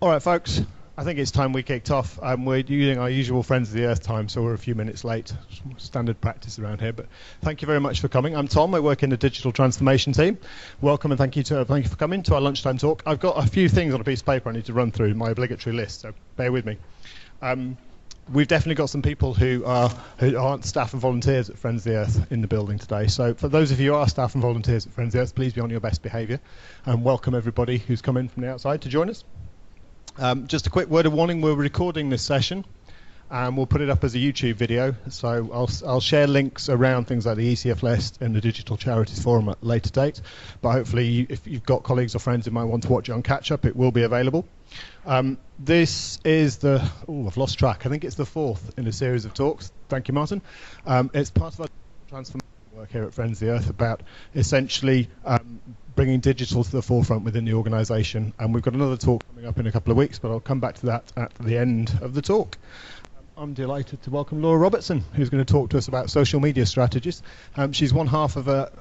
All right, folks, I think it's time we kicked off. We're using our usual Friends of the Earth time, so we're a few minutes late. Standard practice around here, but thank you very much for coming. I'm Tom. I work in the digital transformation team. Welcome and thank you for coming to our lunchtime talk. I've got a few things on a piece of paper I need to run through, my obligatory list, so bear with me. We've definitely got some people who aren't staff and volunteers at Friends of the Earth in the building today. So for those of you who are staff and volunteers at Friends of the Earth, please be on your best behaviour, and welcome everybody who's come in from the outside to join us. Just a quick word of warning, we're recording this session and we'll put it up as a YouTube video, so I'll share links around things like the ECF list and the Digital Charities Forum at a later date, but hopefully if you've got colleagues or friends who might want to watch it on catch up, it will be available. This is I've lost track, I think it's the fourth in a series of talks. Thank you, Martin. It's part of our transformation work here at Friends of the Earth about essentially bringing digital to the forefront within the organisation, and we've got another talk coming up in a couple of weeks, but I'll come back to that at the end of the talk. I'm delighted to welcome Laura Robertson, who's going to talk to us about social media strategies. She's one half of a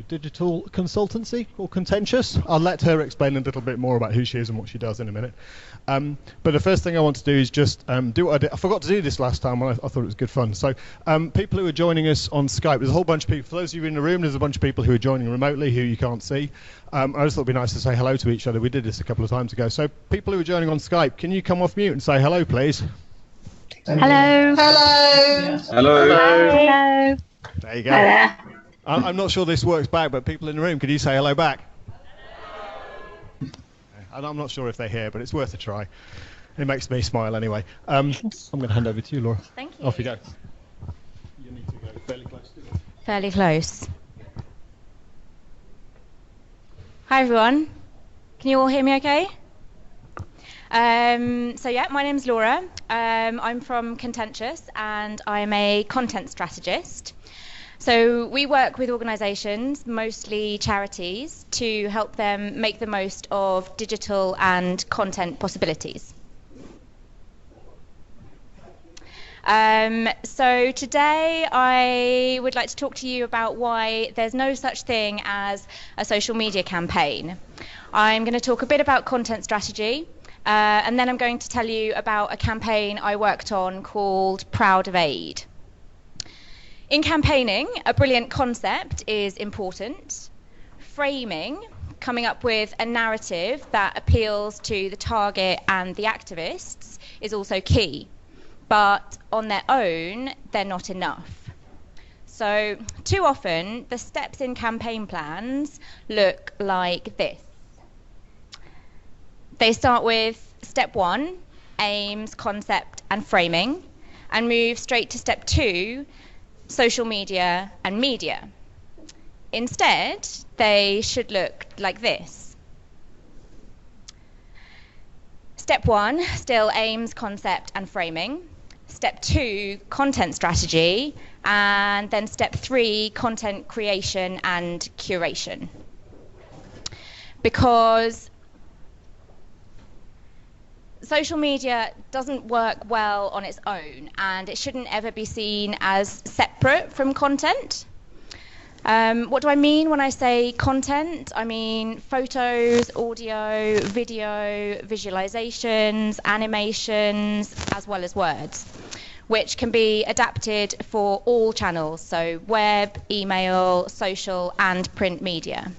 digital consultancy called Contentious. I'll let her explain a little bit more about who she is and what she does in a minute. But the first thing I want to do is just do what I did. I forgot to do this last time, and I thought it was good fun. So people who are joining us on Skype, there's a whole bunch of people. For those of you in the room, there's a bunch of people who are joining remotely who you can't see. I just thought it'd be nice to say hello to each other. We did this a couple of times ago. So people who are joining on Skype, can you come off mute and say hello, please? Hello. Hello. Hello. Hello. There you go. I'm not sure this works back, but people in the room, could you say hello back? And I'm not sure if they hear, but it's worth a try. It makes me smile anyway. I'm going to hand over to you, Laura. Thank you. Off you go. You need to go fairly close to it. Fairly close. Hi everyone. Can you all hear me okay? So yeah, my name's Laura. I'm from Contentious and I'm a content strategist. So we work with organisations, mostly charities, to help them make the most of digital and content possibilities. So today I would like to talk to you about why there's no such thing as a social media campaign. I'm going to talk a bit about content strategy, and then I'm going to tell you about a campaign I worked on called Proud of Aid. In campaigning, a brilliant concept is important. Framing, coming up with a narrative that appeals to the target and the activists, is also key. But on their own, they're not enough. So too often, the steps in campaign plans look like this. They start with step 1, aims, concept, and framing, and move straight to step 2, social media and media. Instead, they should look like this. Step 1, still aims, concept, and framing. Step 2, content strategy. And then step 3, content creation and curation. Because social media doesn't work well on its own, and it shouldn't ever be seen as separate from content. What do I mean when I say content? I mean photos, audio, video, visualizations, animations, as well as words, which can be adapted for all channels, so web, email, social, and print media.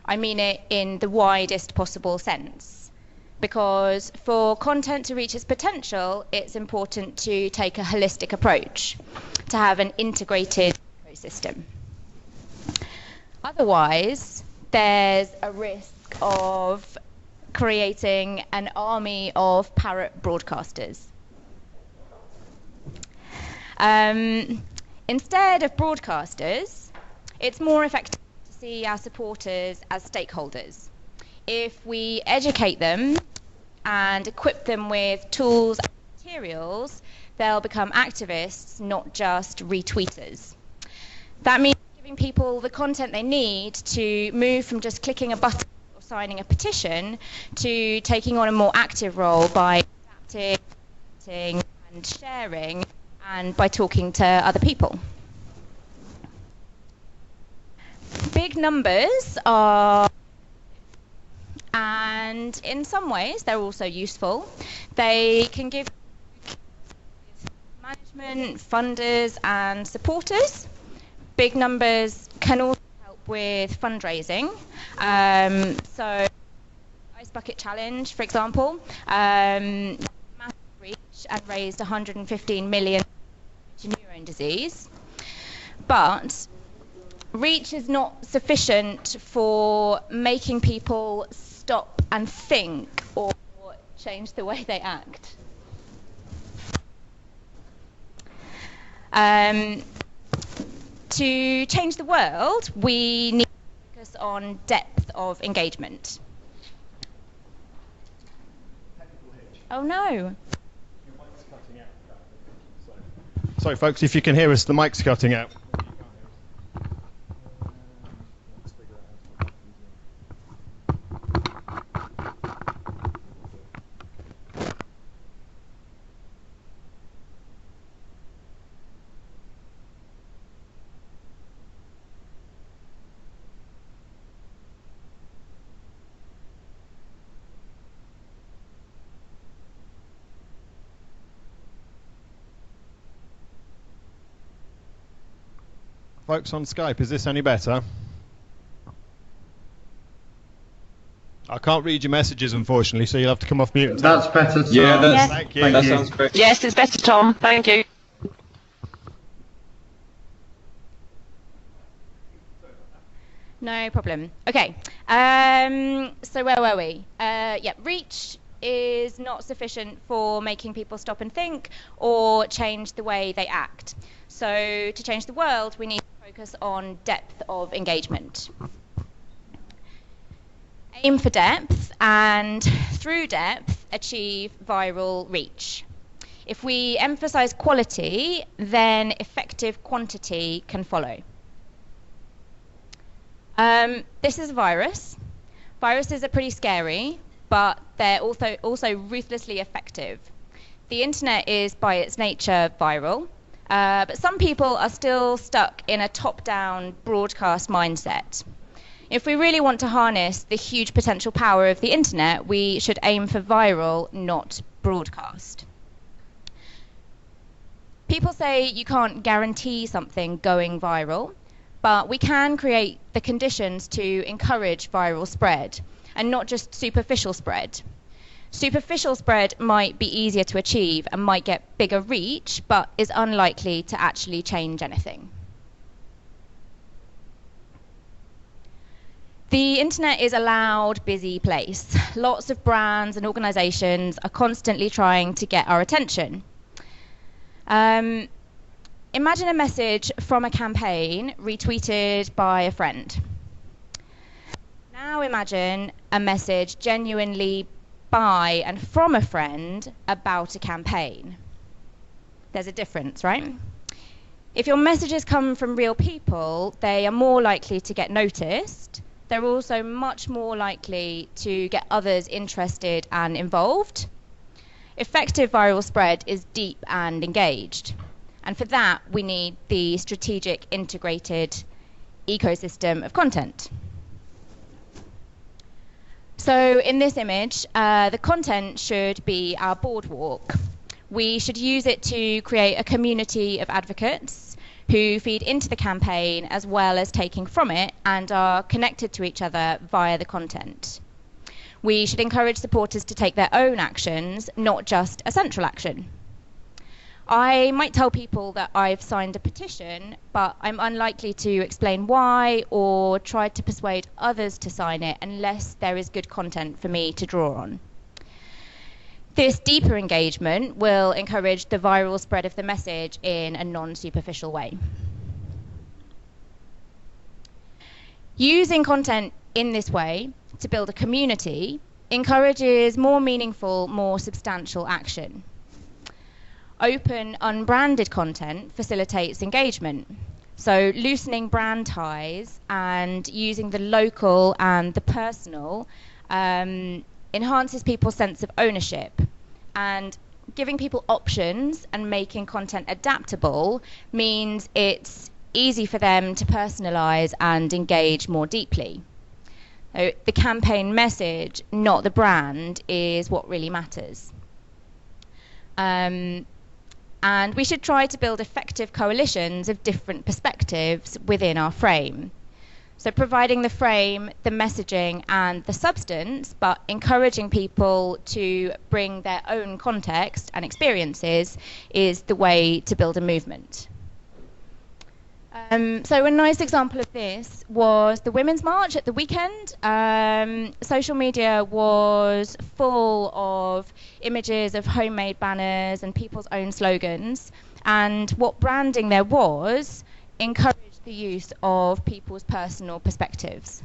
I mean it in the widest possible sense, because for content to reach its potential, it's important to take a holistic approach, to have an integrated ecosystem. Otherwise, there's a risk of creating an army of parrot broadcasters. Instead of broadcasters, it's more effective to see our supporters as stakeholders. If we educate them and equip them with tools and materials, they'll become activists, not just retweeters. That means giving people the content they need to move from just clicking a button or signing a petition to taking on a more active role by adapting and sharing and by talking to other people. Big numbers are and in some ways they're also useful. They can give management, funders and supporters. Big numbers can also help with fundraising. So Ice Bucket Challenge, for example, massive reach and raised 115 million to neurone disease. But reach is not sufficient for making people stop and think or change the way they act. To change the world, we need to focus on depth of engagement. Oh no. Your mic's cutting out. Sorry folks, if you can hear us, the mic's cutting out. Let's figure it out. Folks on Skype, is this any better? I can't read your messages, unfortunately, so you'll have to come off mute. And That's better, Tom. Yeah, that's, Thank you. that sounds great. Yes, it's better, Tom. Thank you. No problem. Okay. So where were we? Yeah, reach is not sufficient for making people stop and think or change the way they act. So to change the world, we need to focus on depth of engagement. Aim for depth, and through depth, achieve viral reach. If we emphasize quality, then effective quantity can follow. This is a virus. Viruses are pretty scary, but they're also ruthlessly effective. The internet is by its nature viral, but some people are still stuck in a top-down broadcast mindset. If we really want to harness the huge potential power of the internet, we should aim for viral, not broadcast. People say you can't guarantee something going viral, but we can create the conditions to encourage viral spread, and not just superficial spread. Superficial spread might be easier to achieve and might get bigger reach, but is unlikely to actually change anything. The internet is a loud, busy place. Lots of brands and organizations are constantly trying to get our attention. Imagine a message from a campaign retweeted by a friend. Now imagine a message genuinely by and from a friend about a campaign. There's a difference, right? If your messages come from real people, they are more likely to get noticed. They're also much more likely to get others interested and involved. Effective viral spread is deep and engaged. And for that, we need the strategic integrated ecosystem of content. So in this image, the content should be our boardwalk. We should use it to create a community of advocates who feed into the campaign as well as taking from it and are connected to each other via the content. We should encourage supporters to take their own actions, not just a central action. I might tell people that I've signed a petition, but I'm unlikely to explain why or try to persuade others to sign it unless there is good content for me to draw on. This deeper engagement will encourage the viral spread of the message in a non-superficial way. Using content in this way to build a community encourages more meaningful, more substantial action. Open, unbranded content facilitates engagement. So loosening brand ties and using the local and the personal enhances people's sense of ownership, and giving people options and making content adaptable means it's easy for them to personalize and engage more deeply. So the campaign message, not the brand, is what really matters. And we should try to build effective coalitions of different perspectives within our frame. So providing the frame, the messaging and the substance, but encouraging people to bring their own context and experiences is the way to build a movement. So a nice example of this was the Women's March at the weekend. Social media was full of images of homemade banners and people's own slogans. And what branding there was encouraged the use of people's personal perspectives.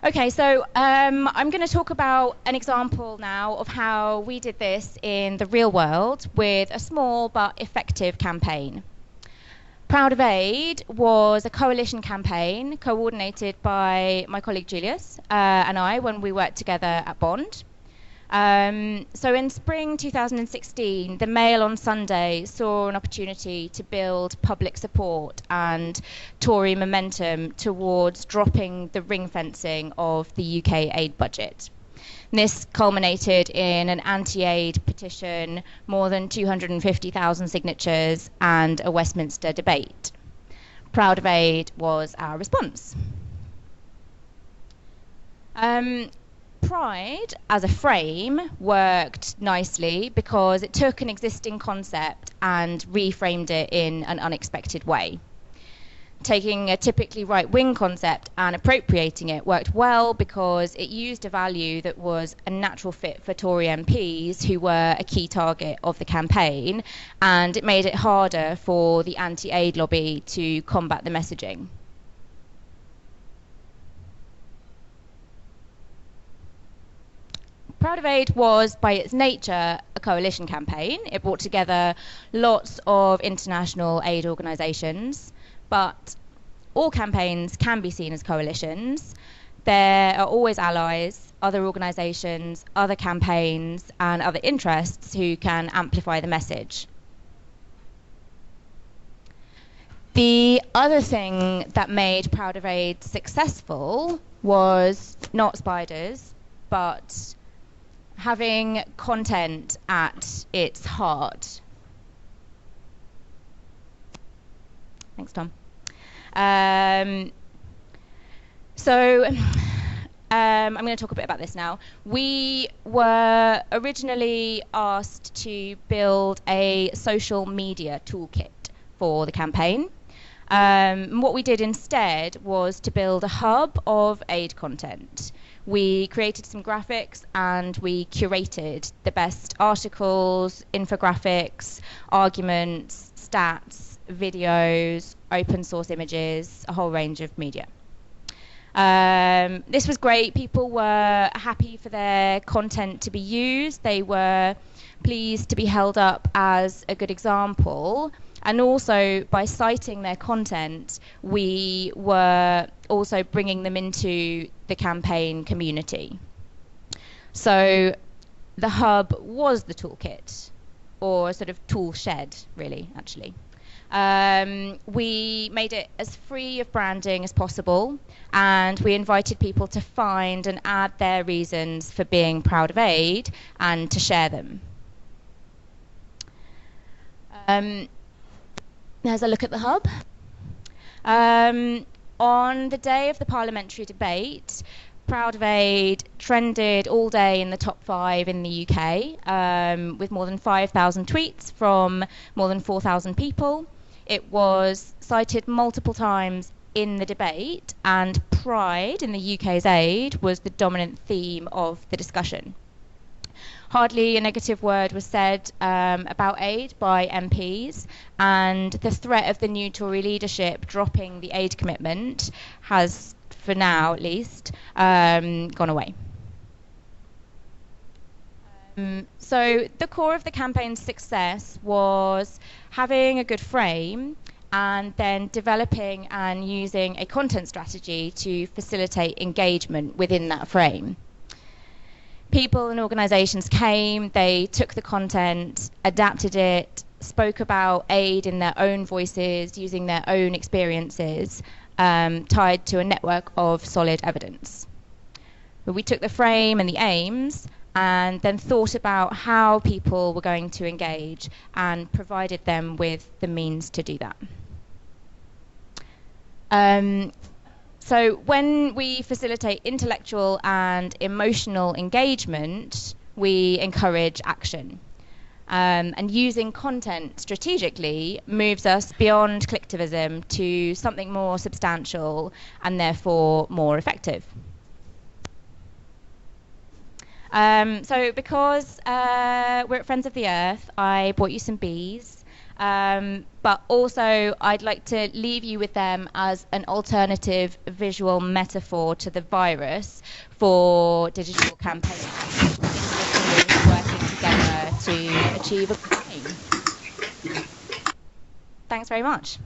Okay, so I'm going to talk about an example now of how we did this in the real world with a small but effective campaign. Proud of Aid was a coalition campaign coordinated by my colleague Julius and I when we worked together at Bond. So in spring 2016, the Mail on Sunday saw an opportunity to build public support and Tory momentum towards dropping the ring fencing of the UK aid budget. And this culminated in an anti-aid petition, more than 250,000 signatures, and a Westminster debate. Proud of Aid was our response. Pride as a frame worked nicely because it took an existing concept and reframed it in an unexpected way. Taking a typically right-wing concept and appropriating it worked well because it used a value that was a natural fit for Tory MPs who were a key target of the campaign, and it made it harder for the anti-aid lobby to combat the messaging. Proud of Aid was, by its nature, a coalition campaign. It brought together lots of international aid organisations, but all campaigns can be seen as coalitions. There are always allies, other organisations, other campaigns, and other interests who can amplify the message. The other thing that made Proud of Aid successful was not spiders, but having content at its heart. Thanks, Tom. I'm going to talk a bit about this now. We were originally asked to build a social media toolkit for the campaign. What we did instead was to build a hub of aid content. We created some graphics and we curated the best articles, infographics, arguments, stats, videos, open source images, a whole range of media. This was great. People were happy for their content to be used. They were pleased to be held up as a good example. And also, by citing their content, we were also bringing them into the campaign community. So the hub was the toolkit, or a sort of tool shed, really, actually. We made it as free of branding as possible, and we invited people to find and add their reasons for being proud of aid and to share them. There's a look at the hub. On the day of the parliamentary debate, Proud of Aid trended all day in the top 5 in the UK, with more than 5,000 tweets from more than 4,000 people. It was cited multiple times in the debate, and pride in the UK's aid was the dominant theme of the discussion. Hardly a negative word was said about aid by MPs, and the threat of the new Tory leadership dropping the aid commitment has, for now at least, gone away. So the core of the campaign's success was having a good frame and then developing and using a content strategy to facilitate engagement within that frame. People and organisations came, they took the content, adapted it, spoke about aid in their own voices, using their own experiences, tied to a network of solid evidence. But we took the frame and the aims and then thought about how people were going to engage and provided them with the means to do that. So when we facilitate intellectual and emotional engagement, we encourage action. And using content strategically moves us beyond clicktivism to something more substantial and therefore more effective. So because we're at Friends of the Earth, I brought you some bees. But also I'd like to leave you with them as an alternative visual metaphor to the virus for digital campaigns, working together to achieve a campaign. Thanks very much.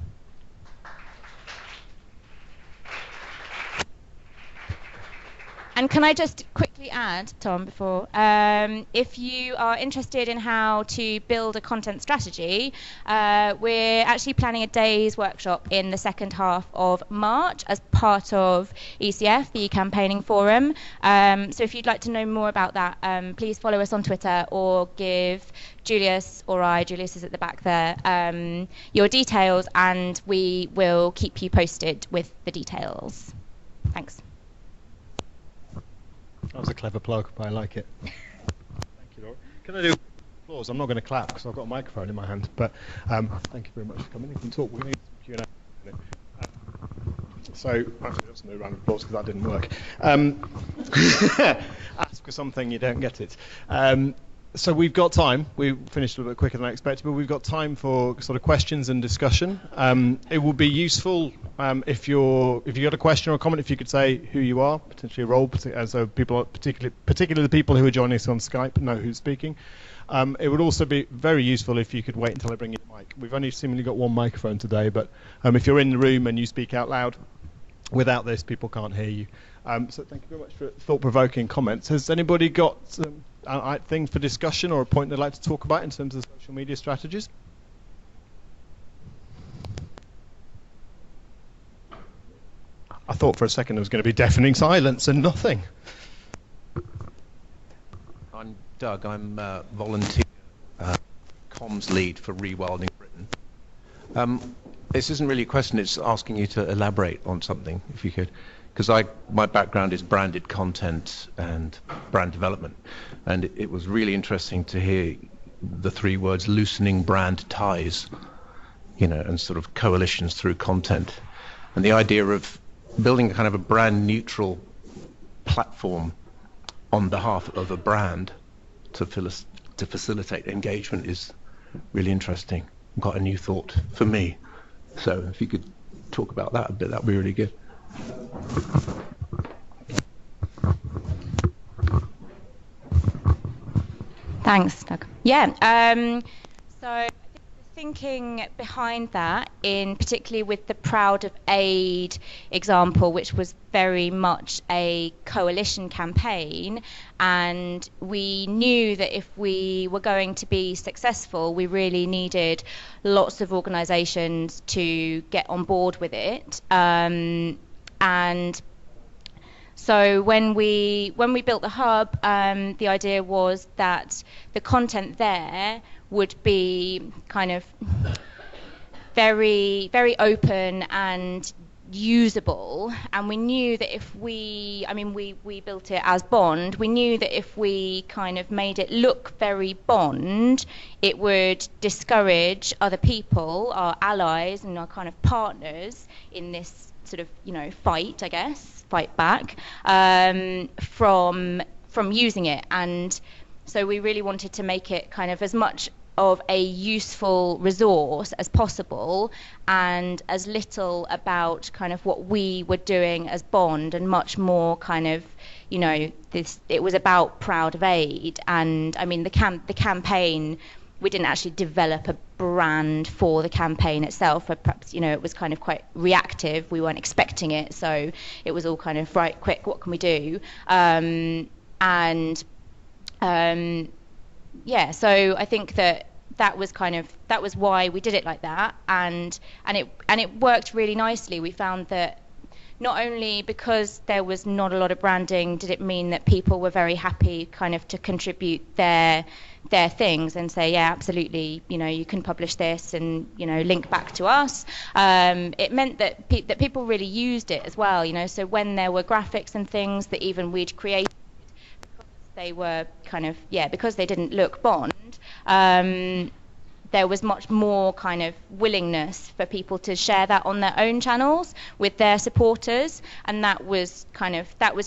And can I just quickly add, Tom, before, if you are interested in how to build a content strategy, we're actually planning a day's workshop in the second half of March as part of ECF, the Campaigning Forum. So if you'd like to know more about that, please follow us on Twitter or give Julius or Julius is at the back there, your details, and we will keep you posted with the details. Thanks. That was a clever plug, but I like it. Thank you, Laura. Can I do applause? I'm not going to clap because I've got a microphone in my hand, but thank you very much for coming. You can talk. We're going to do some Q&A. So, actually, that's no round of applause because that didn't work. Ask for something, you don't get it. So we've got time. We finished a little bit quicker than I expected, but we've got time for sort of questions and discussion. It will be useful if you got a question or a comment, if you could say who you are, potentially a role, so people, particularly the people who are joining us on Skype, know who's speaking. It would also be very useful if you could wait until I bring you the mic. We've only seemingly got one microphone today, but if you're in the room and you speak out loud, without this, people can't hear you. So thank you very much for thought-provoking comments. Has anybody got things for discussion or a point they'd like to talk about in terms of social media strategies? I thought for a second there was going to be deafening silence and nothing. I'm Doug. I'm volunteer comms lead for Rewilding Britain. This isn't really a question, it's asking you to elaborate on something, if you could. Because my background is branded content and brand development, and it was really interesting to hear the three words loosening brand ties, and sort of coalitions through content, and the idea of building a kind of a brand neutral platform on behalf of a brand to facilitate engagement is really interesting. Got a new thought for me. So if you could talk about that a bit, that would be really good. Thanks, Doug. Yeah, so I think the thinking behind that, in particularly with the Proud of Aid example, which was very much a coalition campaign, and we knew that if we were going to be successful, we really needed lots of organisations to get on board with it. And so when we built the hub, the idea was that the content there would be kind of very, very open and usable, and we knew that if we built it as Bond, we knew that if we kind of made it look very Bond, it would discourage other people, our allies and our kind of partners in this sort of fight back from using it. And so we really wanted to make it kind of as much of a useful resource as possible and as little about kind of what we were doing as Bond and much more kind of it was about Proud of Aid. And I mean the campaign, we didn't actually develop a brand for the campaign itself, but perhaps it was kind of quite reactive. We weren't expecting it, so it was all kind of right, quick, what can we do? So I think that that was why we did it like that, and it worked really nicely. We found that not only because there was not a lot of branding did it mean that people were very happy kind of to contribute their things and say, yeah, absolutely, you can publish this and, link back to us. It meant that people really used it as well, so when there were graphics and things that even we'd created, because they were because they didn't look Bond, there was much more kind of willingness for people to share that on their own channels with their supporters, and that was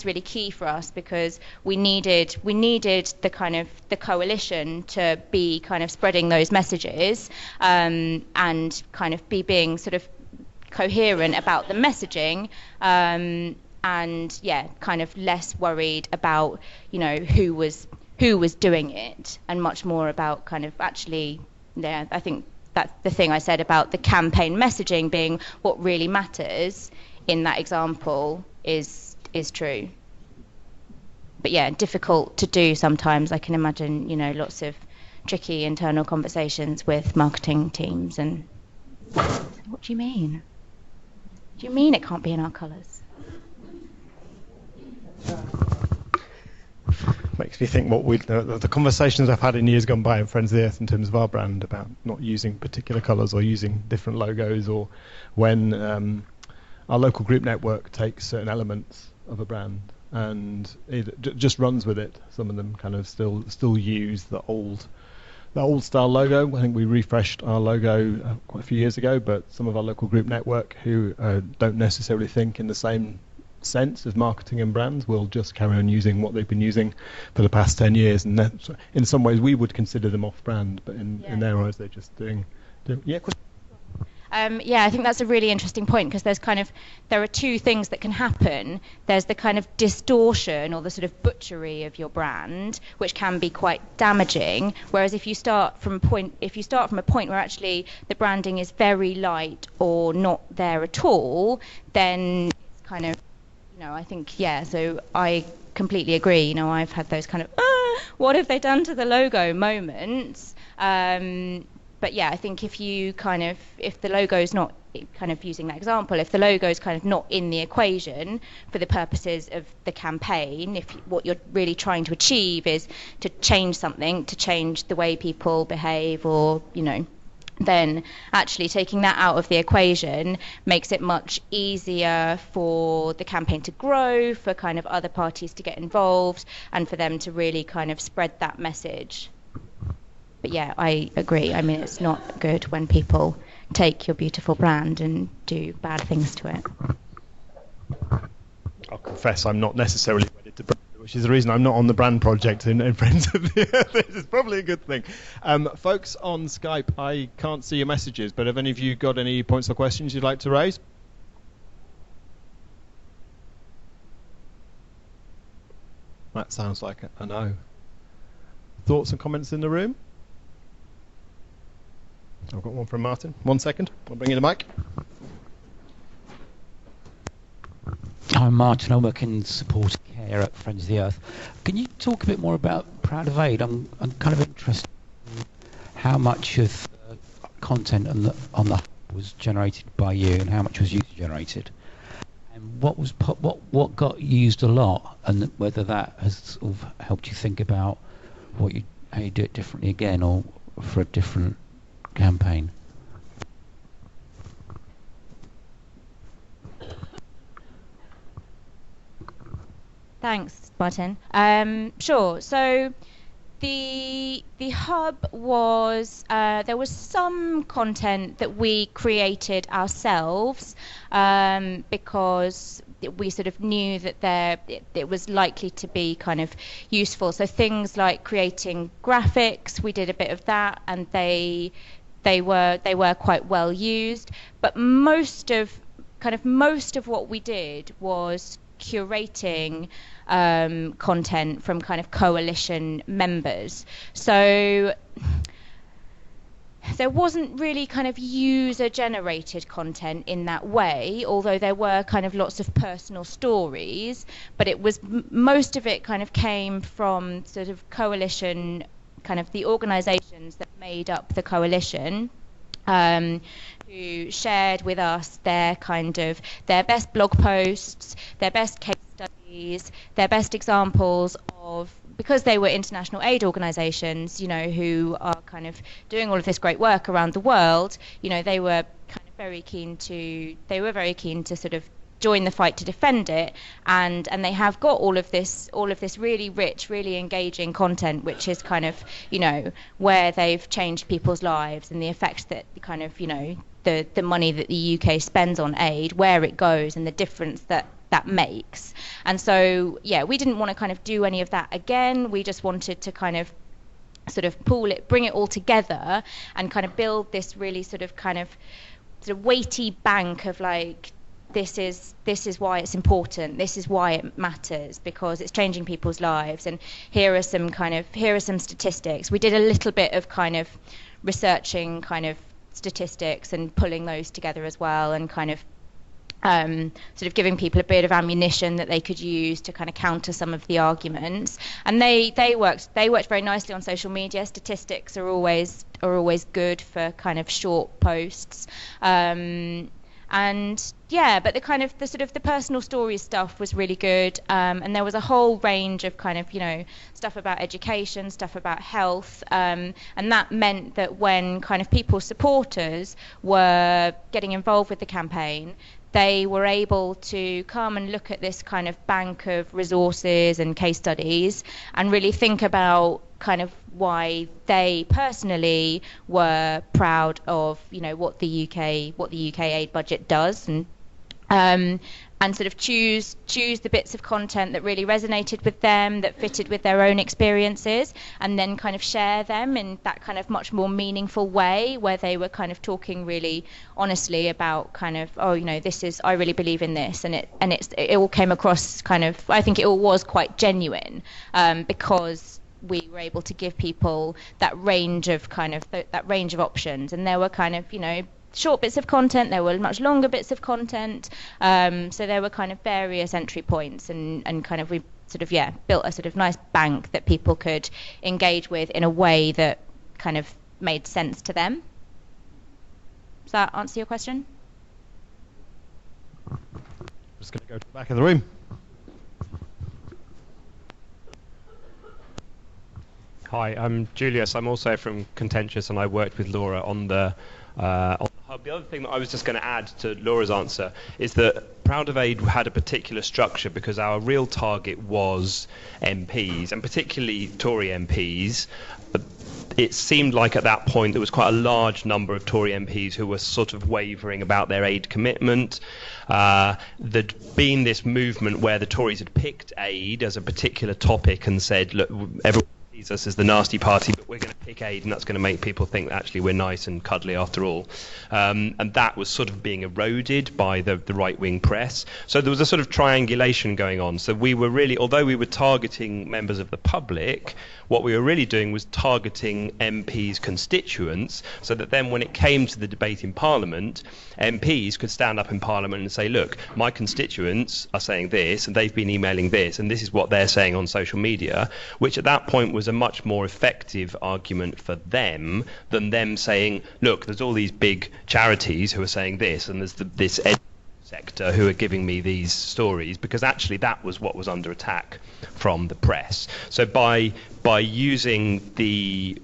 really key for us, because we needed the kind of the coalition to be kind of spreading those messages, and kind of being sort of coherent about the messaging, and kind of less worried about who was doing it, and much more about kind of actually. Yeah, I think that's the thing I said about the campaign messaging being what really matters in that example is true. But yeah, difficult to do sometimes. I can imagine, lots of tricky internal conversations with marketing teams. And what do you mean? Do you mean it can't be in our colours? Makes me think what the conversations I've had in years gone by in Friends of the Earth in terms of our brand about not using particular colours or using different logos, or when our local group network takes certain elements of a brand and just runs with it. Some of them kind of still use the old style logo. I think we refreshed our logo quite a few years ago, but some of our local group network who don't necessarily think in the same sense of marketing and brands will just carry on using what they've been using for the past 10 years, and in some ways we would consider them off brand, but in their eyes they're just doing I think that's a really interesting point, because there are two things that can happen. There's the kind of distortion or the sort of butchery of your brand, which can be quite damaging, whereas if you start from a point where actually the branding is very light or not there at all, then it's kind of I think, so I completely agree. I've had those kind of, what have they done to the logo moments? But I think if the logo's not, kind of using that example, if the logo's kind of not in the equation for the purposes of the campaign, if what you're really trying to achieve is to change something, to change the way people behave, or, then actually taking that out of the equation makes it much easier for the campaign to grow, for kind of other parties to get involved, and for them to really kind of spread that message. But I agree. I mean, it's not good when people take your beautiful brand and do bad things to it. I'll confess I'm not necessarily wedded to brand, which is the reason I'm not on the brand project in Friends of the Earth. This is probably a good thing. Folks on Skype, I can't see your messages, but have any of you got any points or questions you'd like to raise? That sounds like a no. Thoughts and comments in the room? I've got one from Martin. 1 second. I'll bring you the mic. I'm Martin. I work in support care at Friends of the Earth. Can you talk a bit more about Proud of Aid? I'm kind of interested in how much of the content on the hub was generated by you and how much was user generated, and what got used a lot, and whether that has sort of helped you think about how you do it differently again or for a different campaign. Thanks, Martin. Sure. So the hub was there was some content that we created ourselves, because we sort of knew that it was likely to be kind of useful. So things like creating graphics, we did a bit of that, and they were quite well used. But most of what we did was curating content from kind of coalition members. So there wasn't really kind of user generated content in that way, although there were kind of lots of personal stories, but it was most of it kind of came from sort of coalition kind of the organisations that made up the coalition, who shared with us their best blog posts, their best case studies, their best examples of, because they were international aid organisations, who are kind of doing all of this great work around the world. They were kind of very keen to sort of join the fight to defend it, and they have got all of this really rich, really engaging content, which is kind of where they've changed people's lives, and the effect that kind of the money that the UK spends on aid, where it goes, and the difference that makes. And so we didn't want to kind of do any of that again. We just wanted to kind of sort of bring it all together, and kind of build this really sort of weighty bank of like, this is why it's important, this is why it matters, because it's changing people's lives, and here are some statistics. We did a little bit of kind of researching kind of statistics and pulling those together as well, and kind of sort of giving people a bit of ammunition that they could use to kind of counter some of the arguments. And they worked very nicely on social media. Statistics are always good for kind of short posts. But the personal stories stuff was really good, and there was a whole range of kind of stuff about education, stuff about health, and that meant that when kind of people's supporters were getting involved with the campaign, they were able to come and look at this kind of bank of resources and case studies, and really think about kind of why they personally were proud of what the UK aid budget does, and sort of choose the bits of content that really resonated with them, that fitted with their own experiences, and then kind of share them in that kind of much more meaningful way, where they were kind of talking really honestly about kind of, I really believe in this, and it all came across kind of, I think it all was quite genuine, because we were able to give people that range of options, and there were kind of short bits of content, there were much longer bits of content, so there were kind of various entry points, and kind of we sort of built a sort of nice bank that people could engage with in a way that kind of made sense to them. Does that answer your question? Just going to go to the back of the room. Hi, I'm Julius. I'm also from Contentious, and I worked with Laura on the hub. The other thing that I was just going to add to Laura's answer is that Proud of Aid had a particular structure because our real target was MPs, and particularly Tory MPs. It seemed like at that point there was quite a large number of Tory MPs who were sort of wavering about their aid commitment. There'd been this movement where the Tories had picked aid as a particular topic and said, look, everyone sees us as the nasty party, but we're going to pick aid, and that's going to make people think that actually we're nice and cuddly after all. And that was sort of being eroded by the right-wing press. So there was a sort of triangulation going on. So we were really, although we were targeting members of the public, what we were really doing was targeting MPs' constituents, so that then when it came to the debate in Parliament, MPs could stand up in Parliament and say, look, my constituents are saying this, and they've been emailing this, and this is what they're saying on social media, which at that point was a much more effective argument for them than them saying, look, there's all these big charities who are saying this, and there's this sector who are giving me these stories, because actually that was what was under attack from the press. So by using the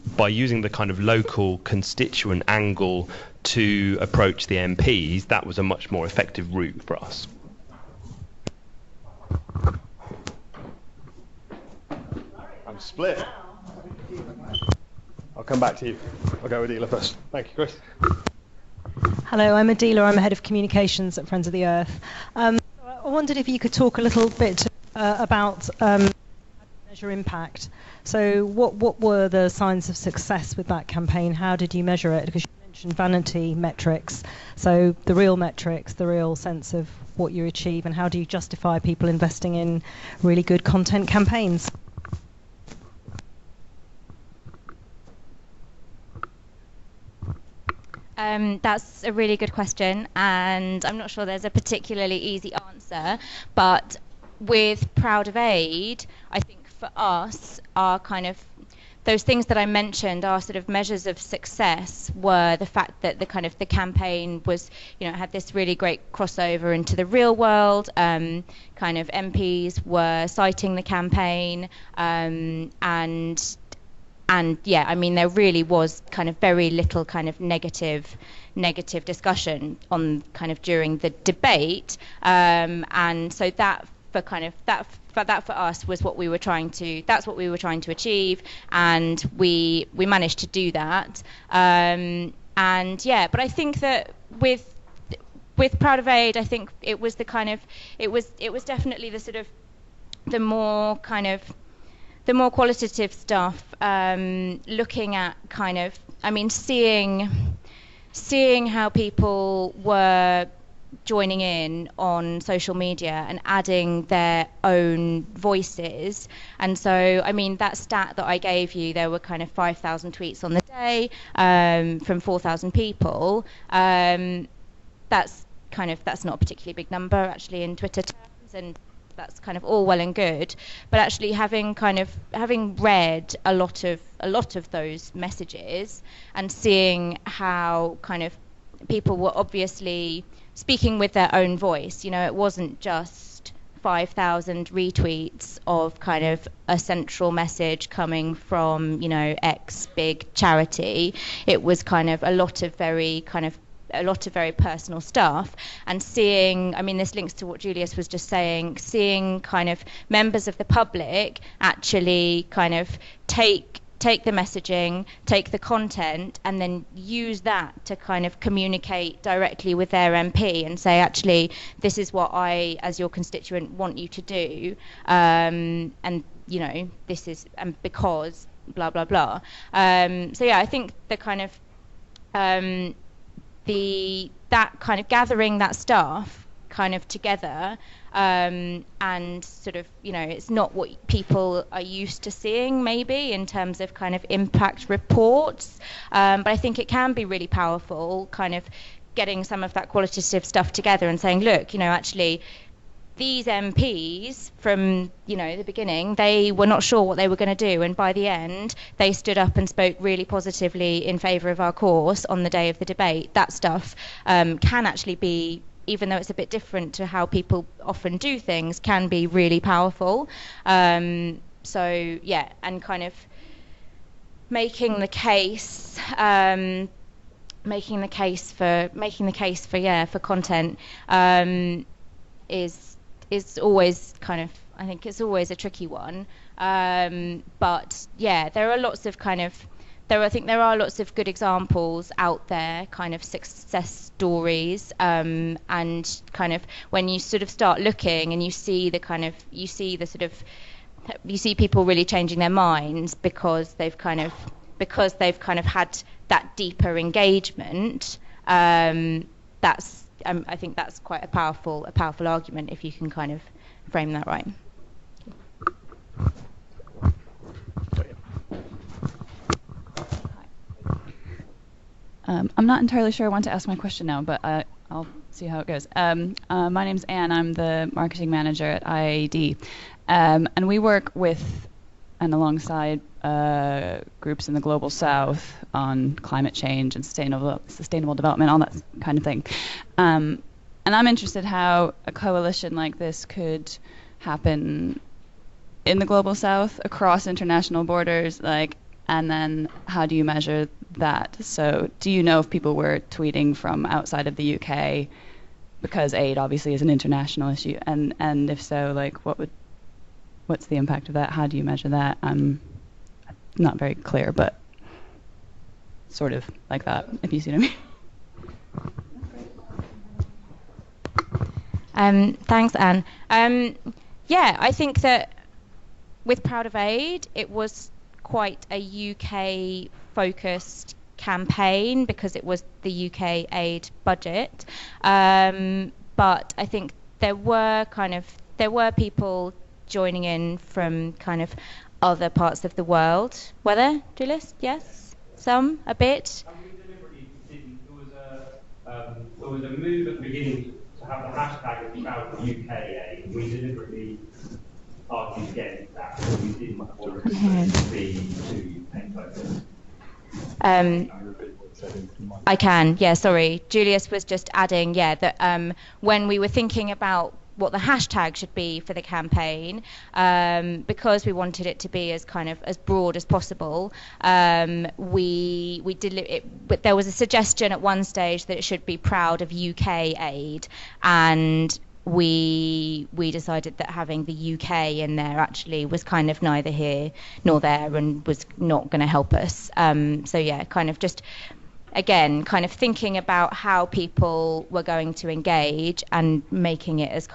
kind of local constituent angle to approach the MPs, that was a much more effective route for us. I'm split. I'll come back to you. I'll go with Adela first. Thank you, Chris. Hello, I'm Adela. I'm head of communications at Friends of the Earth. I wondered if you could talk a little bit about how to measure impact. So what were the signs of success with that campaign? How did you measure it? Because you mentioned vanity metrics. So the real metrics, the real sense of what you achieve, and how do you justify people investing in really good content campaigns? That's a really good question, and I'm not sure there's a particularly easy answer, but with Proud of Aid, I think for us, our kind of those things that I mentioned, our sort of measures of success were the fact that the campaign was, had this really great crossover into the real world. Kind of MPs were citing the campaign, and yeah, I mean, there really was kind of very little kind of negative discussion on kind of during the debate, and so that for us was what we were trying to achieve, and we managed to do that, and yeah. But I think that with Proud of Aid, I think it was definitely the sort of the more qualitative stuff, looking at kind of, I mean, seeing how people were joining in on social media and adding their own voices. And so, I mean, that stat that I gave you, there were kind of 5,000 tweets on the day, from 4,000 people. That's not a particularly big number actually in Twitter terms, and that's kind of all well and good, but actually having read a lot of those messages and seeing how kind of people were obviously speaking with their own voice, it wasn't just 5,000 retweets of kind of a central message coming from, X big charity. It was kind of a lot of very personal stuff, and seeing, I mean, this links to what Julius was just saying, seeing kind of members of the public actually kind of take the messaging, take the content, and then use that to kind of communicate directly with their MP and say, actually, this is what I, as your constituent, want you to do, and this is, and because blah blah blah. So yeah, I think the kind of that kind of gathering that stuff kind of together, and sort of, it's not what people are used to seeing maybe in terms of kind of impact reports, but I think it can be really powerful kind of getting some of that qualitative stuff together and saying, look, actually these MPs from the beginning, they were not sure what they were going to do, and by the end they stood up and spoke really positively in favour of our course on the day of the debate. That stuff can actually be, even though it's a bit different to how people often do things, can be really powerful. So yeah, and kind of making the case for content is always kind of, I think it's always a tricky one. But yeah, there are lots of good examples out there, kind of success stories, and kind of when you sort of start looking and you see people really changing their minds because they've kind of had that deeper engagement. That's I think that's quite a powerful argument if you can kind of frame that right. I'm not entirely sure I want to ask my question now, but I'll see how it goes. My name's Anne. I'm the marketing manager at IAED, and we work with and alongside groups in the global south on climate change and sustainable development, all that kind of thing. And I'm interested how a coalition like this could happen in the global south across international borders, and then how do you measure that? So do you know if people were tweeting from outside of the UK, because aid obviously is an international issue, and if so, what's the impact of that? How do you measure that? I'm not very clear, but sort of like that, if you see what I mean. Thanks, Anne. Yeah, I think that with Proud of Aid, it was quite a UK-focused campaign because it was the UK aid budget. But I think there were people joining in from kind of other parts of the world. Were there, Julius? Yes? Some? A bit? We deliberately didn't. There was a move at the beginning to have the hashtag about UK aid. We deliberately argued against that, so we didn't want to be to UK. I can, yeah, sorry. Julius was just adding, yeah, that when we were thinking about what the hashtag should be for the campaign, because we wanted it to be as kind of as broad as possible, we did it, but there was a suggestion at one stage that it should be proud of UK aid, and we decided that having the UK in there actually was kind of neither here nor there and was not going to help us. So yeah, kind of just again kind of thinking about how people were going to engage and making it as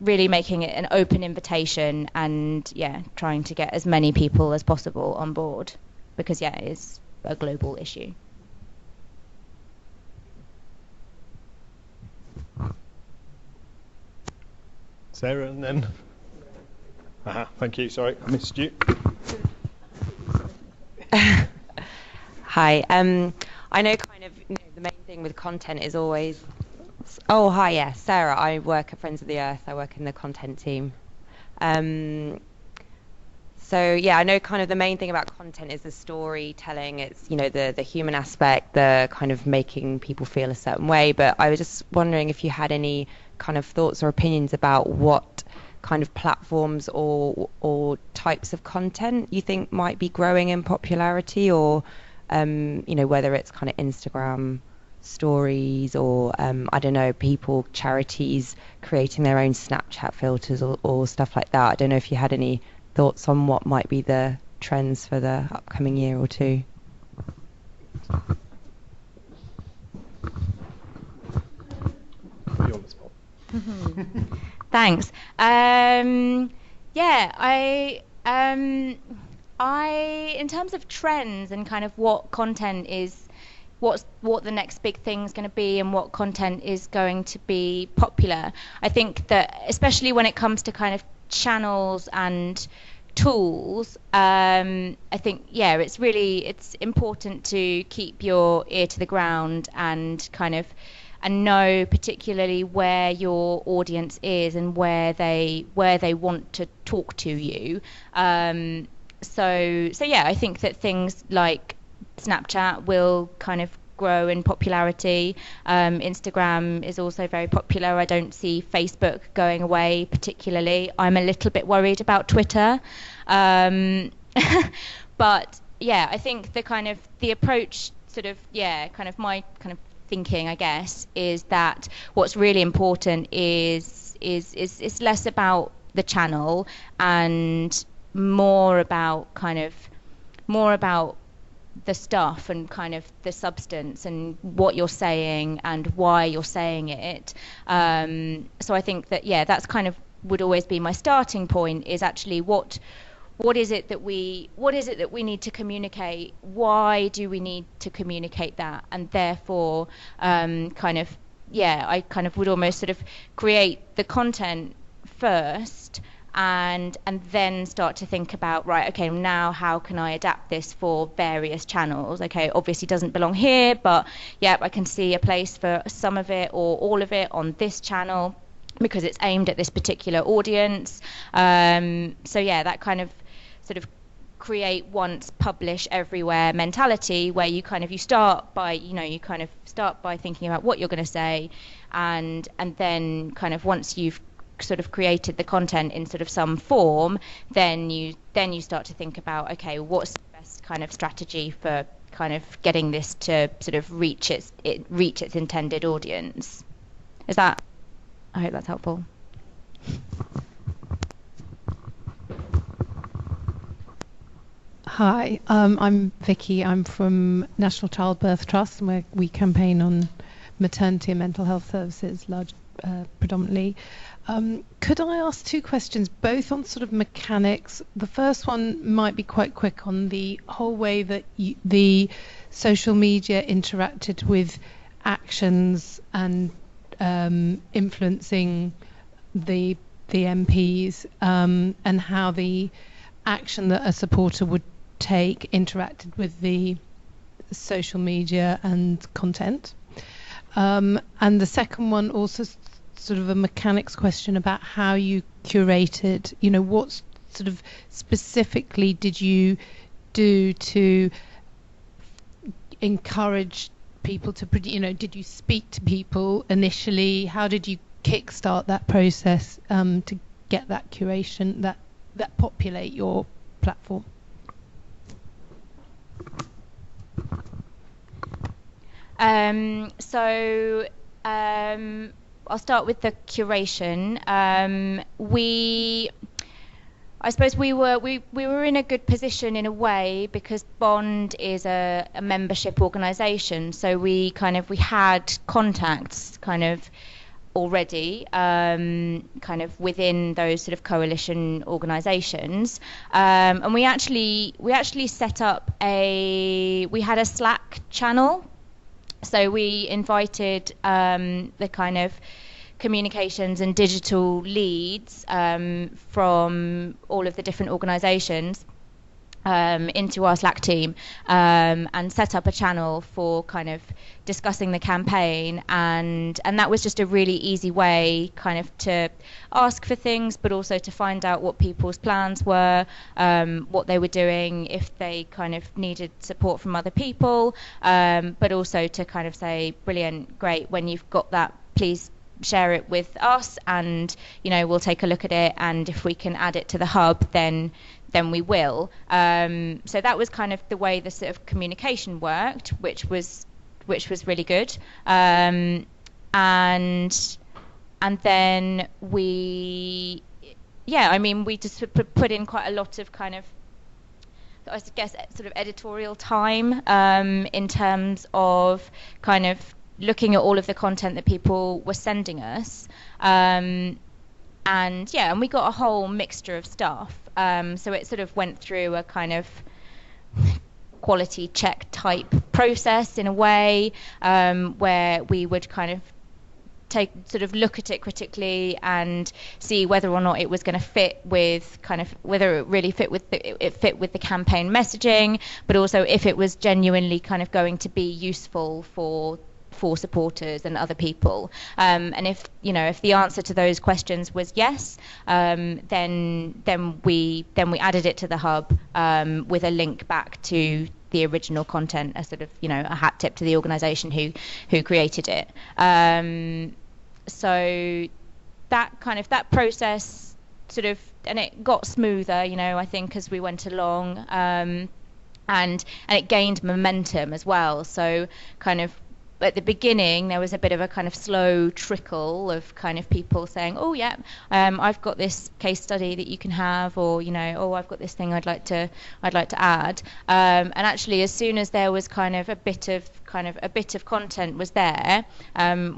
really making it an open invitation, and yeah, trying to get as many people as possible on board, because yeah, it is a global issue. Sarah, and then... thank you. Sorry, I missed you. Hi. I know kind of the main thing with content is always... Oh, hi, yeah. Sarah, I work at Friends of the Earth. I work in the content team. So, yeah, I know kind of the main thing about content is the storytelling. It's, the human aspect, the kind of making people feel a certain way. But I was just wondering if you had any kind of thoughts or opinions about what kind of platforms or types of content you think might be growing in popularity, or whether it's kind of Instagram stories or I don't know, charities creating their own Snapchat filters or stuff like that. I don't know if you had any thoughts on what might be the trends for the upcoming year or two. You're on the spot. Thanks. I in terms of trends and kind of what content is, what the next big thing is going to be and what content is going to be popular, I think that especially when it comes to kind of channels and tools, I think it's important to keep your ear to the ground and know particularly where your audience is and where they want to talk to you. So yeah, I think that things like Snapchat will kind of grow in popularity. Instagram is also very popular. I don't see Facebook going away particularly. I'm a little bit worried about Twitter. But yeah, I think the approach my thinking, I guess, is that what's really important is less about the channel and more about the stuff and kind of the substance and what you're saying and why you're saying it. So I think that that's kind of would always be my starting point, is actually what is it that we need to communicate? Why do we need to communicate that? And therefore, I kind of would almost sort of create the content first, and then start to think about, right, okay, now how can I adapt this for various channels? Okay, obviously doesn't belong here, but yeah, I can see a place for some of it or all of it on this channel because it's aimed at this particular audience. So yeah, that kind of sort of create once, publish everywhere mentality, where you start by thinking about what you're going to say, and then kind of once you've sort of created the content in sort of some form, then you start to think about, okay, what's the best kind of strategy for kind of getting this to sort of reach its intended audience. I hope that's helpful. Hi, I'm Vicky. I'm from National Childbirth Trust, and we campaign on maternity and mental health services predominantly. Could I ask two questions, both on sort of mechanics? The first one might be quite quick, on the whole way that the social media interacted with actions and influencing the MPs, and how the action that a supporter would take interacted with the social media and content. And the second one also sort of a mechanics question about how you curated, what sort of specifically did you do to encourage people to produce? Did you speak to people initially? How did you kickstart that process to get that curation that populate your platform? I'll start with the curation. I suppose we were in a good position in a way because Bond is a membership organisation, so we had contacts already within those sort of coalition organisations, and we actually set up we had a Slack channel. So we invited the kind of communications and digital leads from all of the different organisations into our Slack team, and set up a channel for kind of discussing the campaign, and that was just a really easy way kind of to ask for things, but also to find out what people's plans were, what they were doing, if they kind of needed support from other people, but also to kind of say, brilliant, great, when you've got that, please share it with us, and we'll take a look at it, and if we can add it to the hub, then we will. So that was kind of the way the sort of communication worked, which was really good. And then we just put in quite a lot of kind of, I guess, sort of editorial time in terms of kind of looking at all of the content that people were sending us. And we got a whole mixture of stuff. So it sort of went through a kind of quality check type process in a way, where we would kind of look at it critically and see whether or not it was going to fit with whether it really fit with the campaign messaging, but also if it was genuinely kind of going to be useful for supporters and other people, and if the answer to those questions was yes, then we added it to the hub with a link back to the original content, a sort of a hat tip to the organisation who created it. So that process sort of, and it got smoother, I think, as we went along, and it gained momentum as well. So kind of at the beginning there was a bit of a kind of slow trickle of kind of people saying, oh yeah, I've got this case study that you can have, or oh, I've got this thing I'd like to add, and actually as soon as there was kind of a bit of content was there,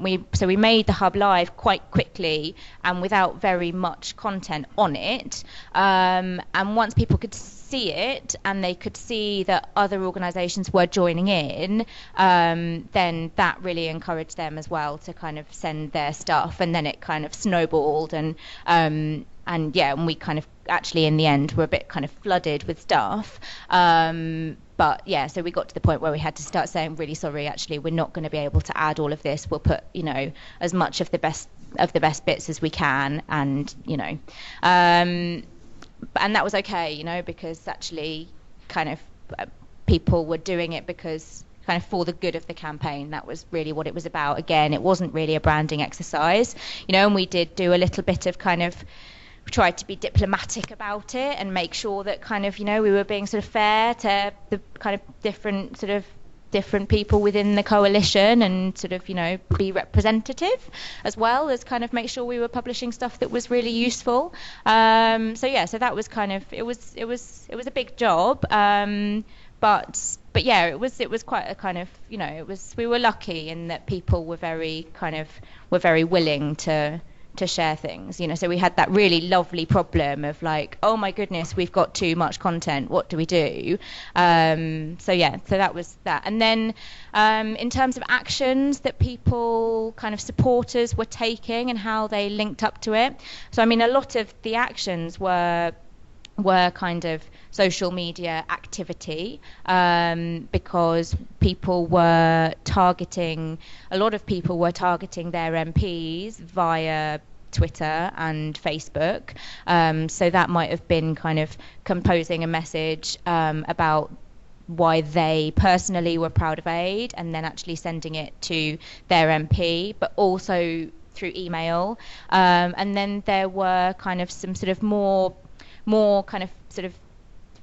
we made the hub live quite quickly and without very much content on it, and once people could see it and they could see that other organisations were joining in, then that really encouraged them as well to kind of send their stuff, and then it kind of snowballed, and we kind of actually in the end were a bit kind of flooded with stuff, but yeah, so we got to the point where we had to start saying, really sorry, actually we're not going to be able to add all of this, we'll put as much of the best bits as we can, and and that was okay, because actually kind of people were doing it because kind of for the good of the campaign. That was really what it was about. Again, it wasn't really a branding exercise, and we did do a little bit of kind of tried to be diplomatic about it and make sure that kind of, we were being sort of fair to the kind of different people within the coalition, and sort of, be representative as well as kind of make sure we were publishing stuff that was really useful. So that was kind of, it was a big job, but yeah, it was quite a kind of, we were lucky in that people were very willing to share things, so we had that really lovely problem of like, oh my goodness, we've got too much content, what do we do? So that was that. And then in terms of actions that people, kind of supporters, were taking and how they linked up to it, so I mean, a lot of the actions were kind of social media activity, because a lot of people were targeting their MPs via Twitter and Facebook. So that might have been kind of composing a message about why they personally were proud of AID, and then actually sending it to their MP, but also through email. And then there were kind of some sort of more kind of sort of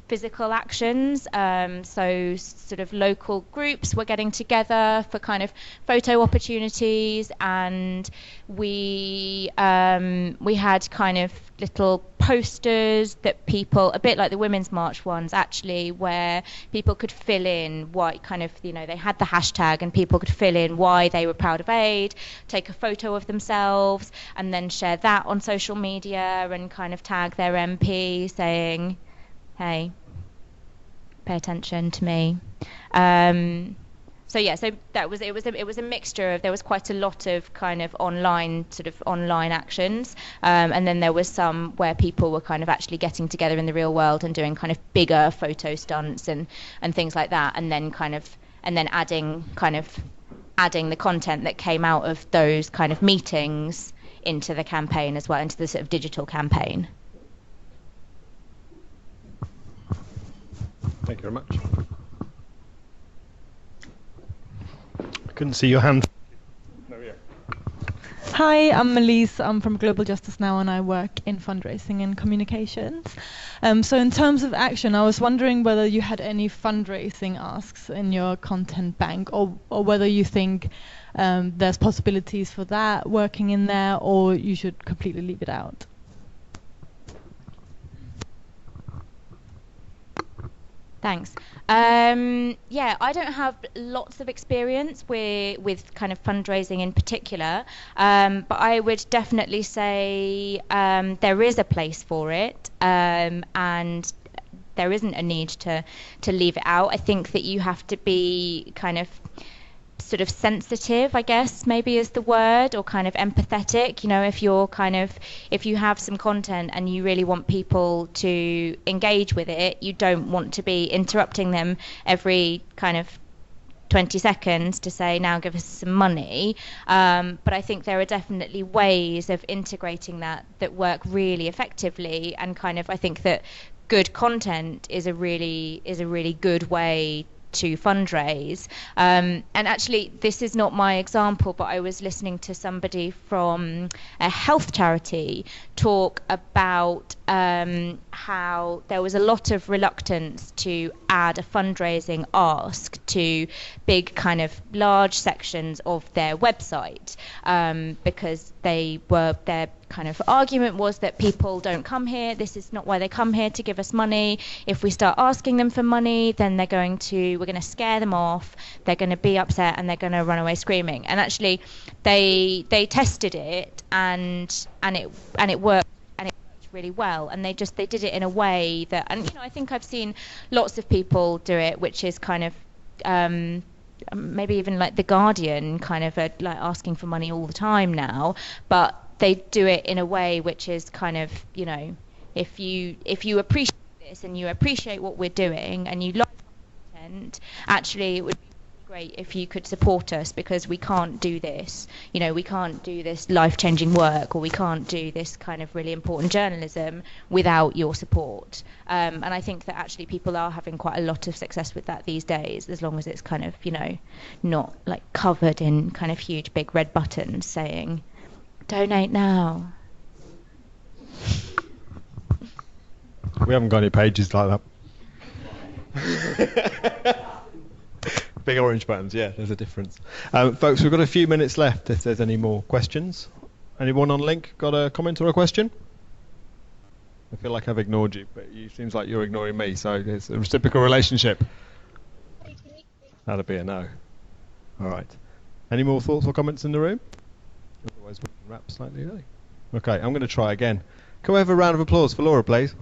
physical actions. So sort of local groups were getting together for kind of photo opportunities, and we had kind of little posters that people, a bit like the Women's March ones actually, where people could fill in what kind of, you know, they had the hashtag and people could fill in why they were proud of AID, take a photo of themselves, and then share that on social media and kind of tag their MP saying, hey, pay attention to me. So that was, it was a mixture of, there was quite a lot of kind of online actions, and then there was some where people were kind of actually getting together in the real world and doing kind of bigger photo stunts and things like that, and then adding the content that came out of those kind of meetings into the campaign as well, into the sort of digital campaign. Thank you very much. I couldn't see your hand. There we go. Hi, I'm Melise. I'm from Global Justice Now, and I work in fundraising and communications. So in terms of action, I was wondering whether you had any fundraising asks in your content bank, or whether you think there's possibilities for that working in there, or you should completely leave it out. Thanks. Yeah, I don't have lots of experience with kind of fundraising in particular, but I would definitely say there is a place for it, and there isn't a need to leave it out. I think that you have to be kind of sort of sensitive, I guess maybe is the word, or kind of empathetic. You know, if you have some content and you really want people to engage with it, you don't want to be interrupting them every kind of 20 seconds to say, now give us some money. But I think there are definitely ways of integrating that work really effectively, and kind of, I think that good content is a really good way to fundraise. And actually, this is not my example, but I was listening to somebody from a health charity talk about how there was a lot of reluctance to add a fundraising ask to big kind of large sections of their website, because their kind of argument was that people don't come here. This is not why they come here, to give us money. If we start asking them for money, then we're going to scare them off. They're going to be upset and they're going to run away screaming. And actually, they tested it and it worked. Really well, and they did it in a way that, and I think I've seen lots of people do it, which is kind of maybe even like The Guardian, kind of like asking for money all the time now, but they do it in a way which is kind of, if you appreciate this and you appreciate what we're doing and you like content, actually it would be great if you could support us, because we can't do this, we can't do this life-changing work, or we can't do this kind of really important journalism without your support. And I think that actually people are having quite a lot of success with that these days, as long as it's kind of, not like covered in kind of huge big red buttons saying, donate now. We haven't got any pages like that. Big orange buttons, yeah, there's a difference. Folks, we've got a few minutes left if there's any more questions. Anyone on link got a comment or a question? I feel like I've ignored you, but it seems like you're ignoring me, so it's a reciprocal relationship. That'll be a no. All right. Any more thoughts or comments in the room? Otherwise we can wrap slightly early. Okay, I'm going to try again. Can we have a round of applause for Laura, please?